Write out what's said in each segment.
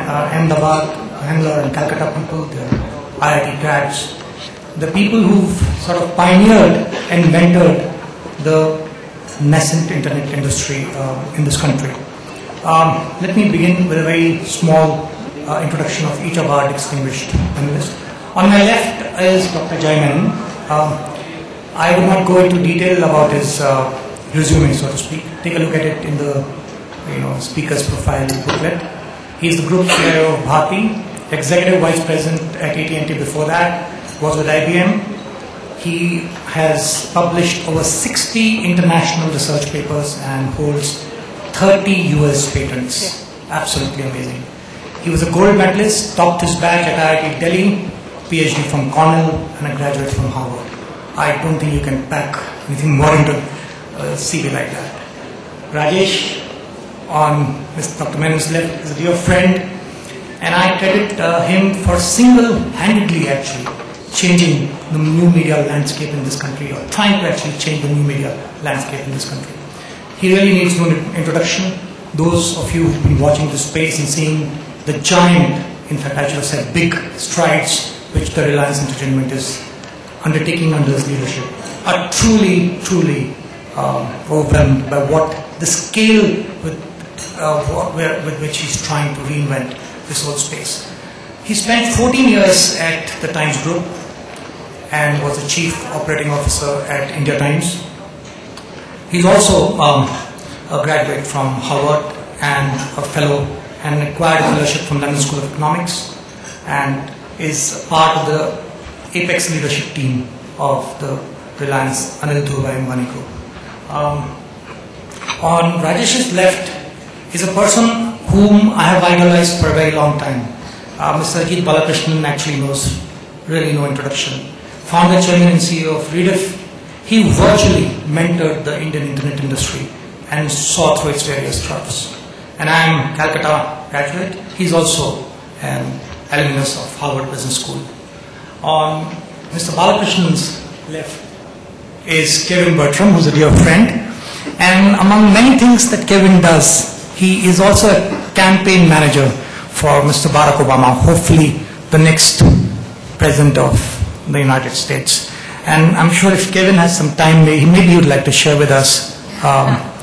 Ahmedabad, Bangalore and Calcutta people, the IIT grads, the people who've sort of pioneered and mentored the nascent internet industry in this country. Let me begin with a very small introduction of each of our distinguished panelists. On my left is Dr. Jay Menon. I will not go into detail about his resume, so to speak. Take a look at it in the speaker's profile booklet. He is the group CIO of Bharti, executive vice president at AT&T before that, was with IBM. He has published over 60 international research papers and holds 30 US patents. Absolutely amazing. He was a gold medalist, topped his batch at IIT Delhi, PhD from Cornell, and a graduate from Harvard. I don't think you can pack anything more into a CV like that. Rajesh, on Dr. Menon's left, is a dear friend, and I credit him for single-handedly actually changing the new media landscape in this country, or trying to actually change the new media landscape in this country. He really needs no introduction. Those of you who've been watching this space and seeing the giant, in fact I should have said big strides which the Reliance Entertainment is undertaking under his leadership, are truly overwhelmed by what the scale with which he's trying to reinvent this whole space. He spent 14 years at the Times Group and was the chief operating officer at India Times. He's also a graduate from Harvard and a fellow, and acquired a fellowship from London School of Economics, and is part of the apex leadership team of the Reliance Anil Dhruva Ambani Group. On Rajesh's left is a person whom I have idolized for a very long time. Mr. Ajit Balakrishnan actually knows really no introduction. Founder, chairman and CEO of Rediff. He virtually mentored the Indian internet industry and saw through its various troughs. And I am Calcutta graduate. He's also an alumnus of Harvard Business School. On Mr. Balakrishnan's left is Kevin Bertram, who's a dear friend. And among many things that Kevin does, he is also a campaign manager for Mr. Barack Obama, hopefully the next president of the United States. And I'm sure if Kevin has some time, maybe he would like to share with us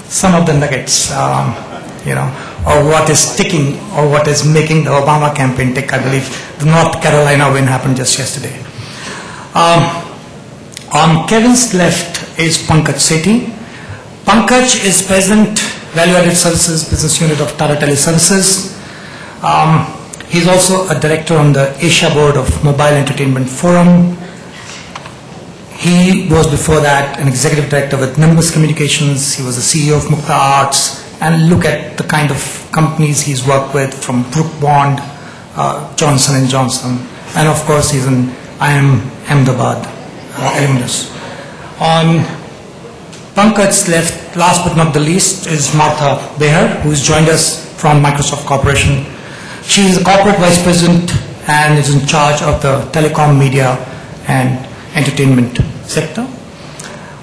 some of the nuggets, or what is ticking, or what is making the Obama campaign tick. I believe the North Carolina win happened just yesterday. On Kevin's left is Pankaj Sethi. Pankaj is President, Value-Added Services Business Unit of Tata Teleservices. He's also a director on the Asia Board of Mobile Entertainment Forum. He was before that an executive director with Nimbus Communications. He was the CEO of Mukta Arts. And look at the kind of companies he's worked with, from Brook Bond, Johnson & Johnson. And of course, he's an IIM Ahmedabad alumnus. On Pankaj's left, last but not the least, is Martha Beher, who has joined us from Microsoft Corporation. She is the corporate vice president and is in charge of the telecom, media, and entertainment sector.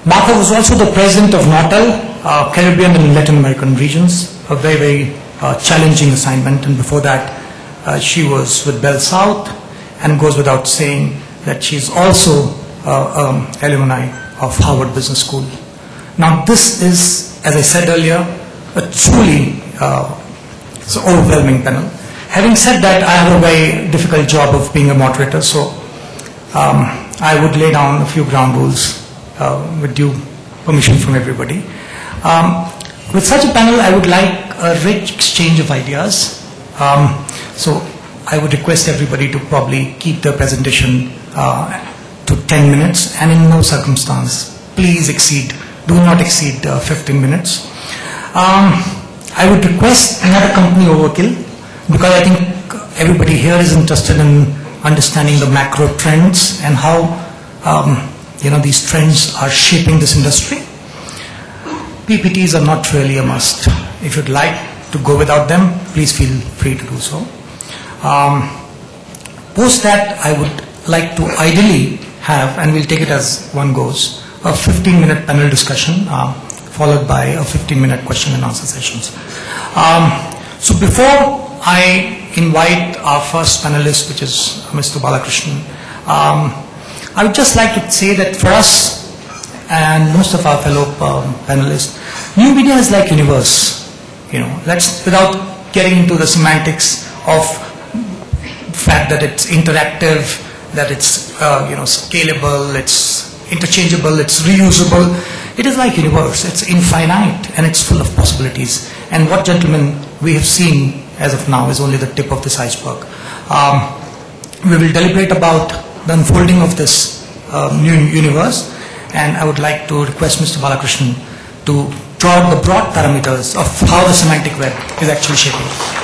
Martha was also the president of Nortel, Caribbean and Latin American regions, a very challenging assignment. And before that, she was with Bell South, and goes without saying that she's also alumni of Harvard Business School. Now this is, as I said earlier, a truly overwhelming panel. Having said that, I have a very difficult job of being a moderator, so I would lay down a few ground rules with due permission from everybody. With such a panel, I would like a rich exchange of ideas. So I would request everybody to probably keep their presentation to 10 minutes, and in no circumstance, please do not exceed 15 minutes. I would request another company overkill, because I think everybody here is interested in understanding the macro trends and how these trends are shaping this industry. PPTs are not really a must. If you'd like to go without them, please feel free to do so. Post that, I would like to ideally have, and we'll take it as one goes, a 15-minute panel discussion followed by a 15-minute question and answer sessions. So before I invite our first panelist, which is Mr. Balakrishnan, I would just like to say that for us and most of our fellow panelists, new media is like universe. Let's, without getting into the semantics of the fact that it's interactive, that it's scalable, it's interchangeable, it's reusable. It is like universe. It's infinite and it's full of possibilities. And what, gentlemen, we have seen as of now is only the tip of this iceberg. We will deliberate about the unfolding of this new universe, and I would like to request Mr. Balakrishnan to draw out the broad parameters of how the semantic web is actually shaping.